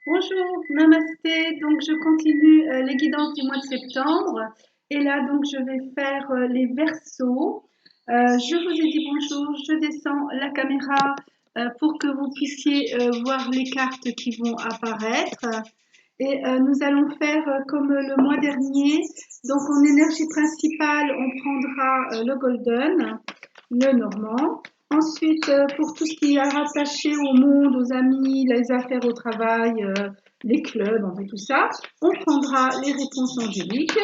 Bonjour, namasté. Donc, je continue les guidances du mois de septembre. Et là, donc, je vais faire les versos. Je vous ai dit bonjour. Je descends la caméra pour que vous puissiez voir les cartes qui vont apparaître. Et nous allons faire comme le mois dernier. Donc, en énergie principale, on prendra le golden, le normand. Ensuite, pour tout ce qui est rattaché au monde, aux amis, les affaires au travail, les clubs, en fait, tout ça, on prendra les réponses angéliques.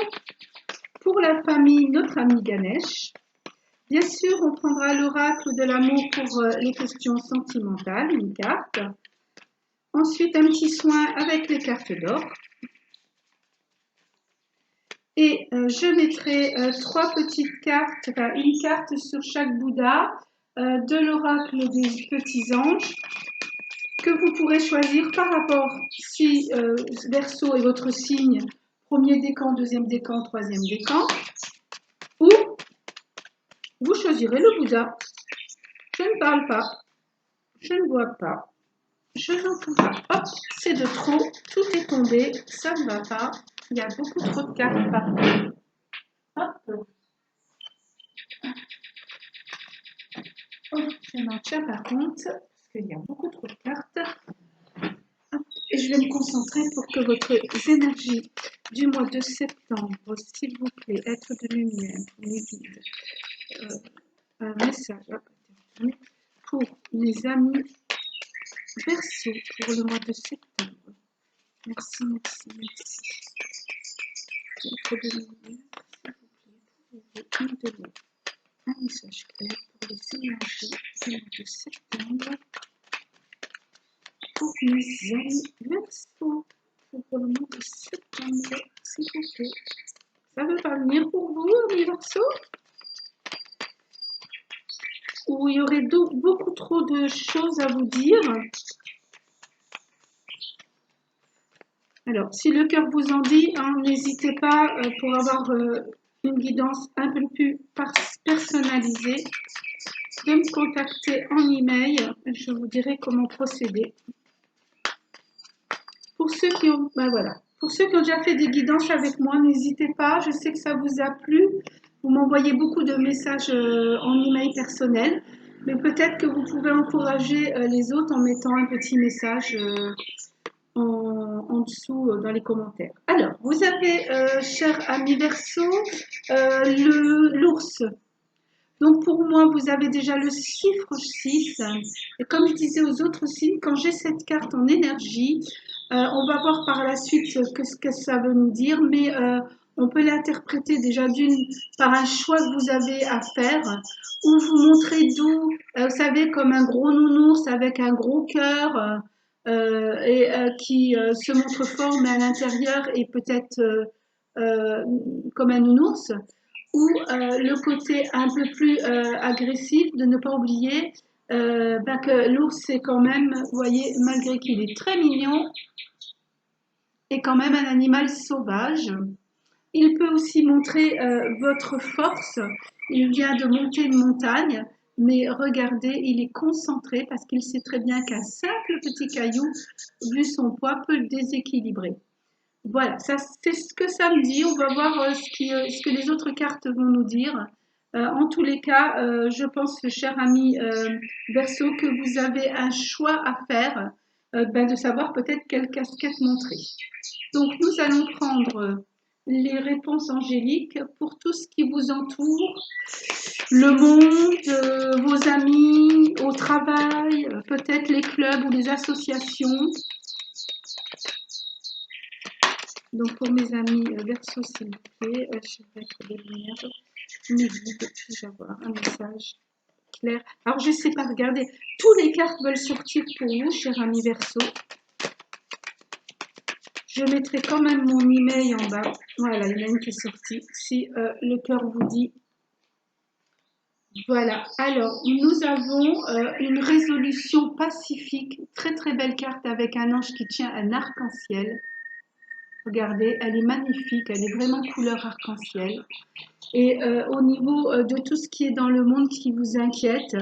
Pour la famille, notre ami Ganesh. Bien sûr, on prendra l'oracle de l'amour pour les questions sentimentales, une carte. Ensuite, un petit soin avec les cartes d'or. Et je mettrai trois petites cartes, enfin une carte sur chaque Bouddha, de l'oracle des petits anges, que vous pourrez choisir par rapport si Verseau est votre signe, premier décan, deuxième décan, troisième décan, ou vous choisirez le Bouddha. Je ne parle pas, je ne vois pas, je n'entends pas. Hop, c'est de trop, tout est tombé, ça ne va pas, il y a beaucoup trop de cartes partout. Hop. Oh, je m'en tiens par contre, parce qu'il y a beaucoup trop de cartes. Et je vais me concentrer pour que votre énergie du mois de septembre, s'il vous plaît, être de lumière, mes guides, un message pour mes amis Verseau pour le mois de septembre. Merci, merci, merci. Être de lumière, s'il vous plaît, pouvez-vous me donner un message clair pour les énergies du mois de septembre pour mes amis Verseau pour le mois de septembre, s'il vous plaît. Ça veut pas venir pour vous, les Verseaux? Ou il y aurait beaucoup trop de choses à vous dire? Alors, si le cœur vous en dit, hein, n'hésitez pas pour avoir une guidance un peu plus personnalisée de me contacter en email. Je vous dirai comment procéder. Pour ceux qui ont, ben voilà. Pour ceux qui ont déjà fait des guidances avec moi, n'hésitez pas. Je sais que ça vous a plu. Vous m'envoyez beaucoup de messages en email personnel. Mais peut-être que vous pouvez encourager les autres en mettant un petit message en dessous dans les commentaires. Alors, vous avez, cher ami Verseau, l'ours. Donc pour moi, vous avez déjà le chiffre 6. Et comme je disais aux autres signes, quand j'ai cette carte en énergie, on va voir par la suite ce que ça veut nous dire, mais on peut l'interpréter déjà par un choix que vous avez à faire, ou vous montrer d'où, vous savez, comme un gros nounours avec un gros cœur, qui se montre fort, mais à l'intérieur est peut-être comme un nounours, ou le côté un peu plus agressif, de ne pas oublier que l'ours est quand même, vous voyez, malgré qu'il est très mignon, est quand même un animal sauvage. Il peut aussi montrer votre force. Il vient de monter une montagne, mais regardez, il est concentré parce qu'il sait très bien qu'un simple petit caillou, vu son poids, peut le déséquilibrer. Voilà, ça c'est ce que ça me dit. On va voir ce que les autres cartes vont nous dire. En tous les cas, je pense, cher ami Verseau, que vous avez un choix à faire, de savoir peut-être quelle casquette montrer. Donc nous allons prendre les réponses angéliques pour tout ce qui vous entoure, le monde, vos amis, au travail, peut-être les clubs ou les associations. Donc pour mes amis Verseau, s'il vous plaît, je vais être de lumière, mes guides, puis-je avoir un message clair. Alors je ne sais pas, regardez, tous les cartes veulent sortir pour vous, cher ami Verseau. Je mettrai quand même mon email en bas. Voilà, il y en a une qui est sortie. Si le cœur vous dit. Voilà, alors nous avons une résolution pacifique, très très belle carte avec un ange qui tient un arc-en-ciel. Regardez, elle est magnifique, elle est vraiment couleur arc-en-ciel. Et au niveau de tout ce qui est dans le monde qui vous inquiète,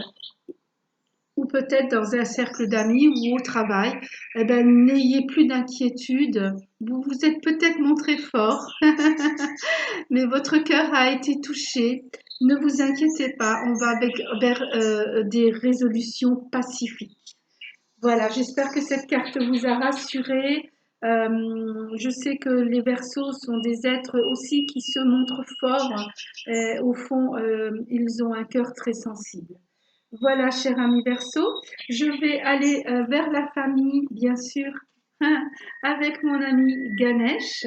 ou peut-être dans un cercle d'amis ou au travail, eh ben, n'ayez plus d'inquiétude. Vous vous êtes peut-être montré fort, mais votre cœur a été touché. Ne vous inquiétez pas, on va vers des résolutions pacifiques. Voilà, j'espère que cette carte vous a rassuré. Je sais que les Verseaux sont des êtres aussi qui se montrent forts. Au fond, ils ont un cœur très sensible. Voilà, cher ami Verseau, je vais aller vers la famille, bien sûr, avec mon ami Ganesh.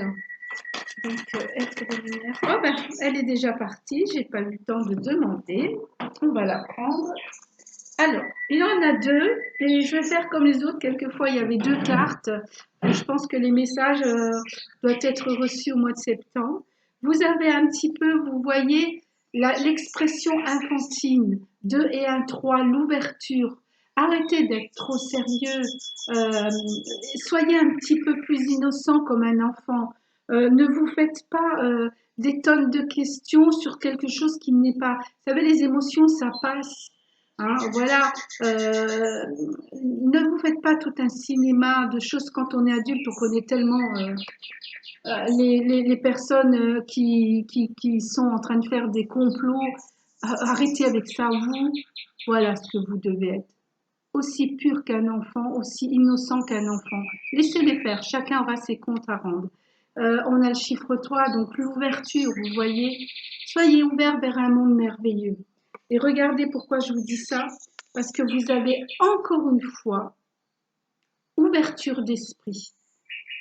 Donc, être de lumière. Oh ben, elle est déjà partie, j'ai pas eu le temps de demander. On va la prendre. Alors, il y en a deux, et je vais faire comme les autres. Quelquefois, il y avait deux cartes. Je pense que les messages doivent être reçus au mois de septembre. Vous avez un petit peu, vous voyez, l'expression infantile, 2 et 1, 3, l'ouverture. Arrêtez d'être trop sérieux. Soyez un petit peu plus innocent comme un enfant. Ne vous faites pas des tonnes de questions sur quelque chose qui n'est pas. Vous savez, les émotions, ça passe. Hein, voilà, ne vous faites pas tout un cinéma de choses quand on est adulte, on connaît tellement les personnes qui sont en train de faire des complots. Arrêtez avec ça, vous, voilà ce que vous devez être. Aussi pur qu'un enfant, aussi innocent qu'un enfant. Laissez-les faire, chacun aura ses comptes à rendre. On a le chiffre 3, donc l'ouverture, vous voyez. Soyez ouverts vers un monde merveilleux. Et regardez pourquoi je vous dis ça, parce que vous avez encore une fois ouverture d'esprit.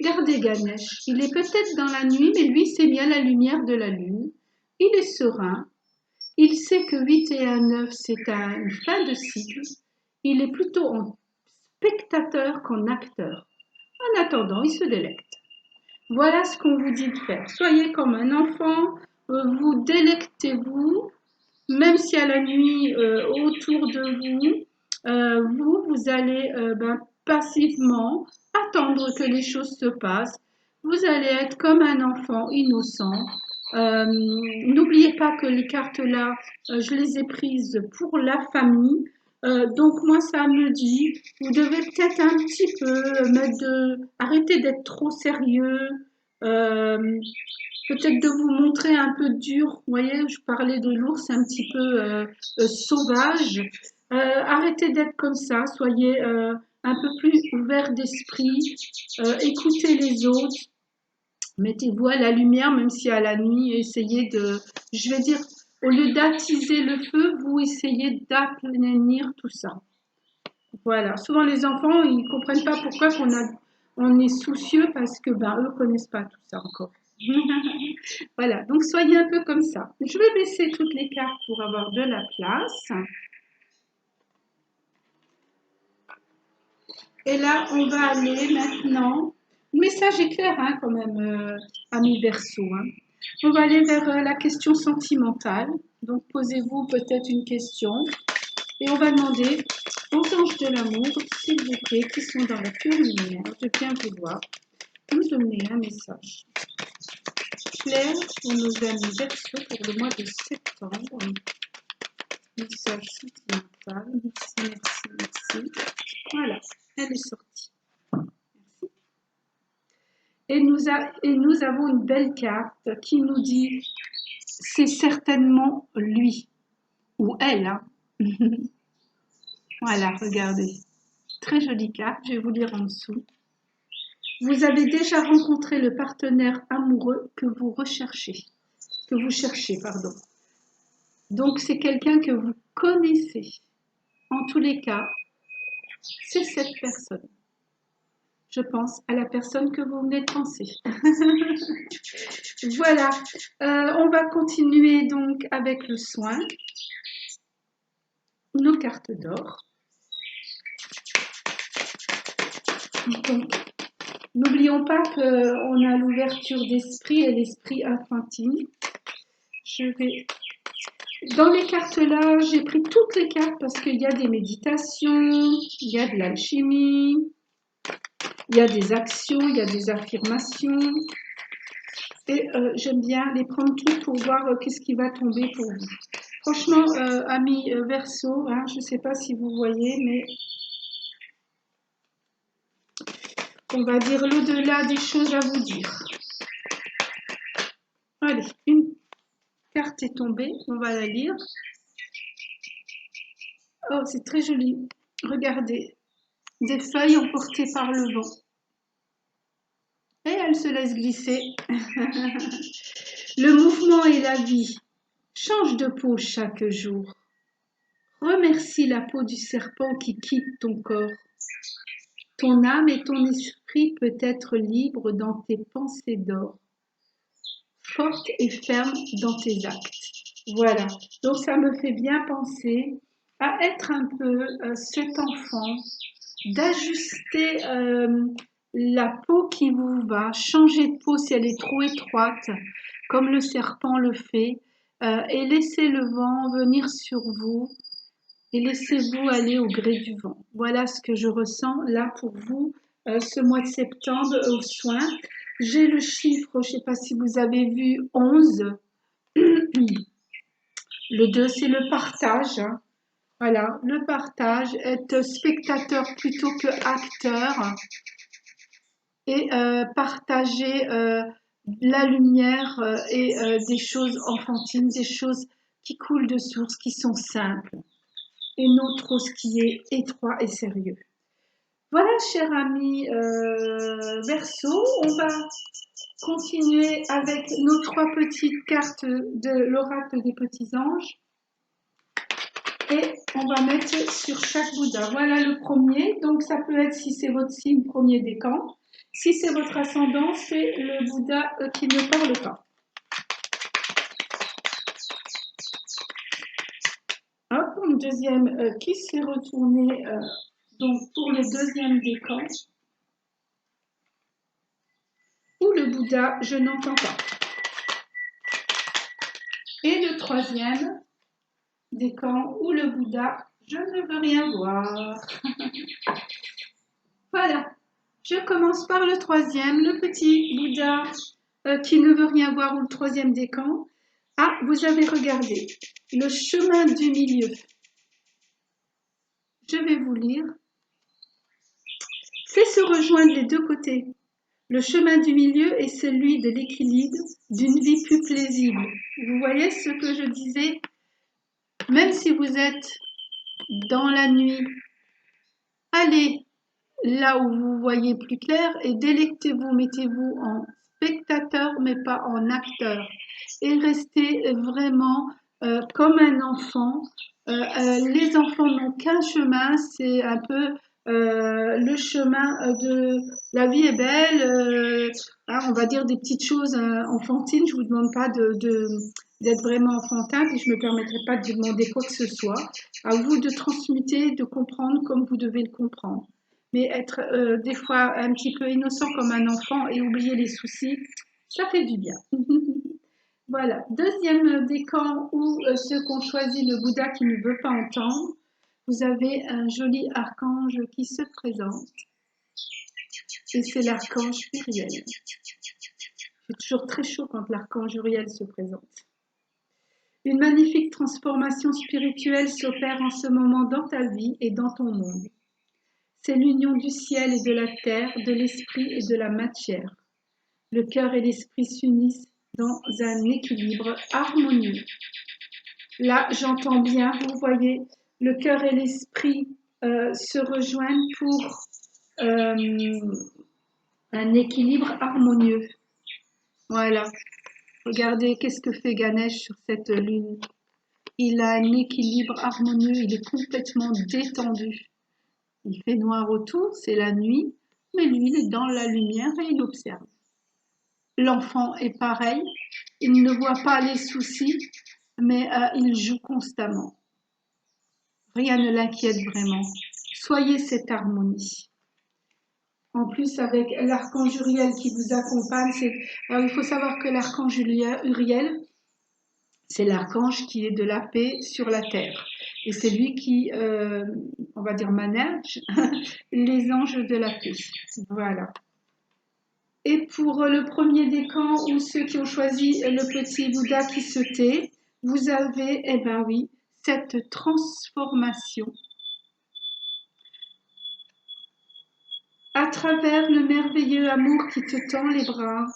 Regardez Ganesh, il est peut-être dans la nuit, mais lui s'est mis à la lumière de la lune. Il est serein, il sait que 8 et 1, 9, c'est une fin de cycle. Il est plutôt en spectateur qu'en acteur. En attendant, il se délecte. Voilà ce qu'on vous dit de faire. Soyez comme un enfant, vous délectez-vous, même si à la nuit, autour de vous, vous allez passivement attendre que les choses se passent. Vous allez être comme un enfant innocent. N'oubliez pas que les cartes là, je les ai prises pour la famille. Donc moi, ça me dit, vous devez peut-être un petit peu arrêter d'être trop sérieux. Euh, Peut-être de vous montrer un peu dur. Vous voyez, je parlais de l'ours un petit peu sauvage. Arrêtez d'être comme ça. Soyez un peu plus ouvert d'esprit. Écoutez les autres. Mettez-vous à la lumière, même si à la nuit, essayez de, je vais dire, au lieu d'attiser le feu, vous essayez d'aplanir tout ça. Voilà. Souvent, les enfants, ils ne comprennent pas pourquoi on est soucieux parce que eux ne connaissent pas tout ça encore. Voilà, donc soyez un peu comme ça. Je vais baisser toutes les cartes pour avoir de la place. Et là, on va aller maintenant. Le message est clair hein, quand même, ami Verseau. Hein. On va aller vers la question sentimentale. Donc, posez-vous peut-être une question. Et on va demander aux anges de l'amour, s'il vous plaît, qui sont dans la pure lumière, de bien vouloir nous donner un message clair pour nos amis Verseau pour le mois de septembre. Message sentimental. Merci. Voilà, elle est sortie. Merci. Et nous avons une belle carte qui nous dit c'est certainement lui ou elle. Hein. Voilà, regardez. Très jolie carte, je vais vous lire en dessous. Vous avez déjà rencontré le partenaire amoureux que vous cherchez, pardon. Donc c'est quelqu'un que vous connaissez. En tous les cas, c'est cette personne. Je pense à la personne que vous venez de penser. Voilà, on va continuer donc avec le soin. Nos cartes d'or. Donc, n'oublions pas qu'on a l'ouverture d'esprit et l'esprit infantile. Dans les cartes là, j'ai pris toutes les cartes parce qu'il y a des méditations, il y a de l'alchimie, il y a des actions, il y a des affirmations. Et j'aime bien les prendre toutes pour voir qu'est-ce qui va tomber pour vous. Franchement, amis Verseau, hein, je ne sais pas si vous voyez, mais on va dire l'au-delà des choses à vous dire. Allez, une carte est tombée, on va la lire. Oh, c'est très joli. Regardez, des feuilles emportées par le vent. Et elles se laissent glisser. Le mouvement et la vie. Change de peau chaque jour. Remercie la peau du serpent qui quitte ton corps. Ton âme et ton esprit peut être libre dans tes pensées d'or. Forte et ferme dans tes actes. Voilà, donc ça me fait bien penser à être un peu cet enfant, d'ajuster la peau qui vous va, changer de peau si elle est trop étroite, comme le serpent le fait, et laisser le vent venir sur vous et laissez-vous aller au gré du vent. Voilà ce que je ressens là pour vous ce mois de septembre aux soins. J'ai le chiffre, je ne sais pas si vous avez vu, 11. Le 2, c'est le partage. Voilà, le partage, être spectateur plutôt que acteur et partager la lumière et des choses enfantines, des choses qui coulent de source, qui sont simples et non trop ce qui est étroit et sérieux. Voilà, cher ami Verseau, on va continuer avec nos 3 petites cartes de l'oracle des petits anges. Et on va mettre sur chaque Bouddha. Voilà le premier. Donc ça peut être, si c'est votre signe, premier décan. Si c'est votre ascendant, c'est le Bouddha qui ne parle pas. Hop, une deuxième qui s'est retournée donc pour le deuxième décan. Ou le Bouddha, je n'entends pas. Et le troisième décan, ou le Bouddha, je ne veux rien voir. Voilà. Je commence par le troisième, le petit Bouddha qui ne veut rien voir, ou le troisième décan. Ah, vous avez regardé. Le chemin du milieu. Je vais vous lire. Fais se rejoindre les deux côtés. Le chemin du milieu est celui de l'équilibre, d'une vie plus paisible. Vous voyez ce que je disais? Même si vous êtes dans la nuit, allez là où vous voyez plus clair et délectez-vous, mettez-vous en spectateur mais pas en acteur et restez vraiment comme un enfant. Les enfants n'ont qu'un chemin, c'est un peu le chemin de la vie est belle, hein, on va dire des petites choses enfantines. Je vous demande pas d'être vraiment enfantin, puis je me permettrai pas de vous demander quoi que ce soit. À vous de transmuter, de comprendre comme vous devez le comprendre. Mais être des fois un petit peu innocent comme un enfant et oublier les soucis, ça fait du bien. Voilà, deuxième décan où ceux qui ont choisi le Bouddha qui ne veut pas entendre, vous avez un joli archange qui se présente. Et c'est l'archange Uriel. C'est toujours très chaud quand l'archange Uriel se présente. Une magnifique transformation spirituelle s'opère en ce moment dans ta vie et dans ton monde. C'est l'union du ciel et de la terre, de l'esprit et de la matière. Le cœur et l'esprit s'unissent dans un équilibre harmonieux. Là, j'entends bien, vous voyez, le cœur et l'esprit se rejoignent pour un équilibre harmonieux. Voilà. Regardez, qu'est-ce que fait Ganesh sur cette lune. Il a un équilibre harmonieux, il est complètement détendu. Il fait noir autour, c'est la nuit, mais lui, il est dans la lumière et il observe. L'enfant est pareil, il ne voit pas les soucis, mais il joue constamment. Rien ne l'inquiète vraiment. Soyez cette harmonie. En plus, avec l'archange Uriel qui vous accompagne, il faut savoir que l'archange Uriel, c'est l'archange qui est de la paix sur la terre. Et c'est lui qui, on va dire, manage les anges de la paix. Voilà. Et pour le premier décan ou ceux qui ont choisi le petit Bouddha qui se tait, vous avez, eh ben oui, cette transformation à travers le merveilleux amour qui te tend les bras.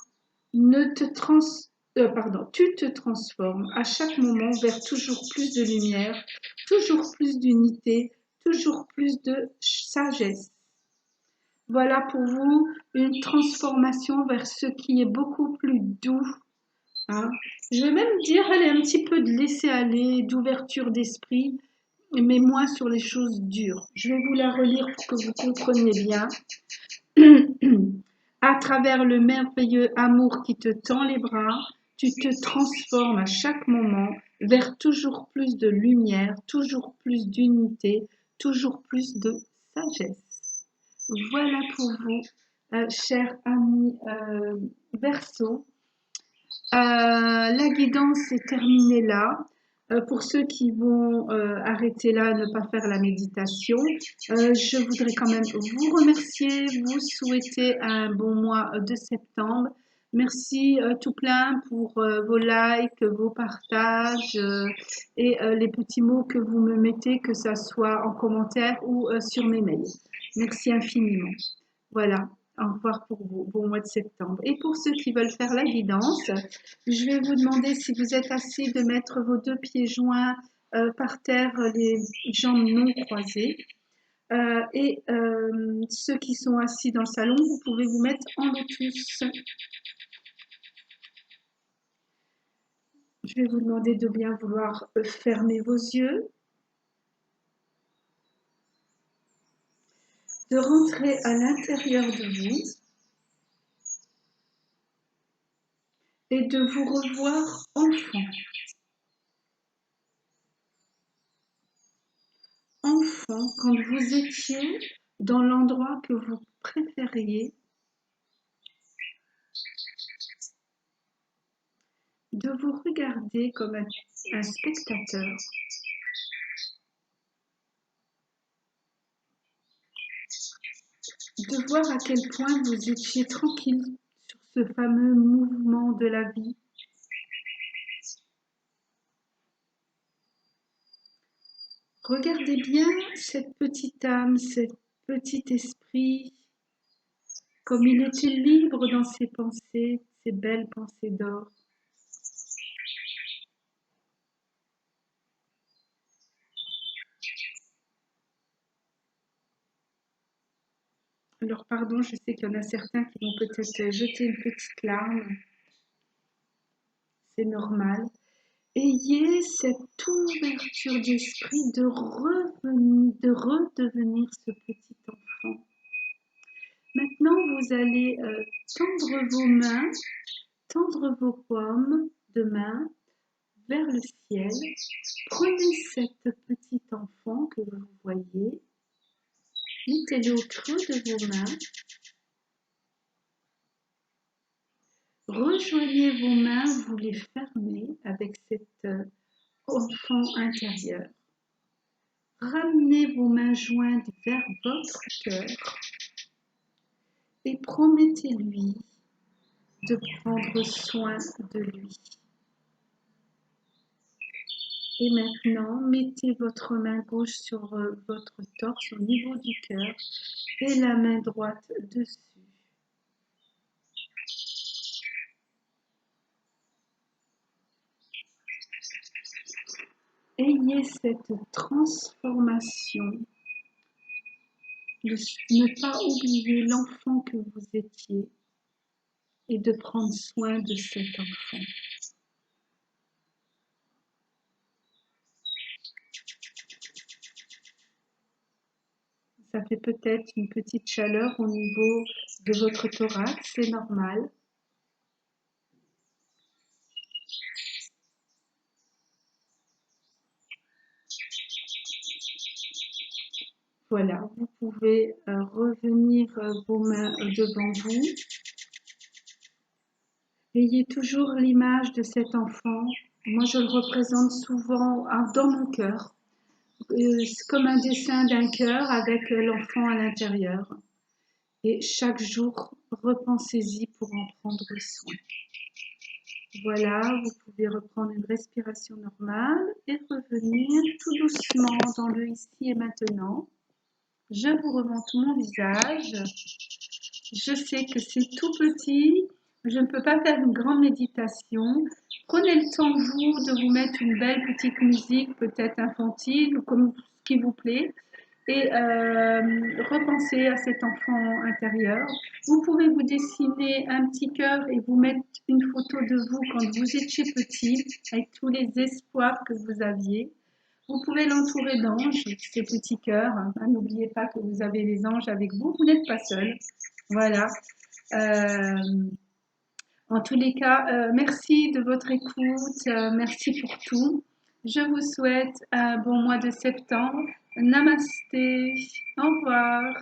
Tu te transformes à chaque moment vers toujours plus de lumière, toujours plus d'unité, toujours plus de sagesse. Voilà pour vous une transformation vers ce qui est beaucoup plus doux. Hein. Je vais même dire, allez, un petit peu de laisser aller, d'ouverture d'esprit, mais moins sur les choses dures. Je vais vous la relire pour que vous compreniez bien. À travers le merveilleux amour qui te tend les bras, tu te transformes à chaque moment vers toujours plus de lumière, toujours plus d'unité, toujours plus de sagesse. Voilà pour vous, chers amis Verseau. La guidance est terminée là. Pour ceux qui vont arrêter là, ne pas faire la méditation, je voudrais quand même vous remercier, vous souhaiter un bon mois de septembre. Merci tout plein pour vos likes, vos partages et les petits mots que vous me mettez, que ce soit en commentaire ou sur mes mails. Merci infiniment. Voilà. Au revoir pour vous, bon mois de septembre. Et pour ceux qui veulent faire la guidance, je vais vous demander si vous êtes assis de mettre vos deux pieds joints par terre, les jambes non croisées. Ceux qui sont assis dans le salon, vous pouvez vous mettre en lotus. Je vais vous demander de bien vouloir fermer vos yeux, de rentrer à l'intérieur de vous et de vous revoir enfant. Enfant, quand vous étiez dans l'endroit que vous préfériez, de vous regarder comme un spectateur, de voir à quel point vous étiez tranquille sur ce fameux mouvement de la vie. Regardez bien cette petite âme, cet petit esprit, comme il était libre dans ses pensées, ses belles pensées d'or. Alors pardon, je sais qu'il y en a certains qui vont peut-être jeter une petite larme, c'est normal. Ayez cette ouverture d'esprit de redevenir ce petit enfant. Maintenant, vous allez tendre vos mains, tendre vos paumes de main vers le ciel. Prenez cette petite enfant que vous voyez, mettez-le au creux de vos mains. Rejoignez vos mains, vous les fermez avec cet enfant intérieur. Ramenez vos mains jointes vers votre cœur et promettez-lui de prendre soin de lui. Et maintenant, mettez votre main gauche sur votre torse au niveau du cœur et la main droite dessus. Ayez cette transformation de ne pas oublier l'enfant que vous étiez et de prendre soin de cet enfant. Ça fait peut-être une petite chaleur au niveau de votre thorax, c'est normal. Voilà, vous pouvez revenir vos mains devant vous. Ayez toujours l'image de cet enfant. Moi, je le représente souvent dans mon cœur. C'est comme un dessin d'un cœur avec l'enfant à l'intérieur. Et chaque jour, repensez-y pour en prendre soin. Voilà, vous pouvez reprendre une respiration normale et revenir tout doucement dans le ici et maintenant. Je vous remonte mon visage. Je sais que c'est tout petit. Je ne peux pas faire une grande méditation. Prenez le temps, vous, de vous mettre une belle petite musique, peut-être infantile ou comme ce qui vous plaît. Et repensez à cet enfant intérieur. Vous pouvez vous dessiner un petit cœur et vous mettre une photo de vous quand vous étiez petit, avec tous les espoirs que vous aviez. Vous pouvez l'entourer d'anges, ces petits cœurs. N'oubliez pas que vous avez les anges avec vous. Vous n'êtes pas seul. Voilà. Euh, En tous les cas, merci de votre écoute. Merci pour tout. Je vous souhaite un bon mois de septembre. Namasté. Au revoir.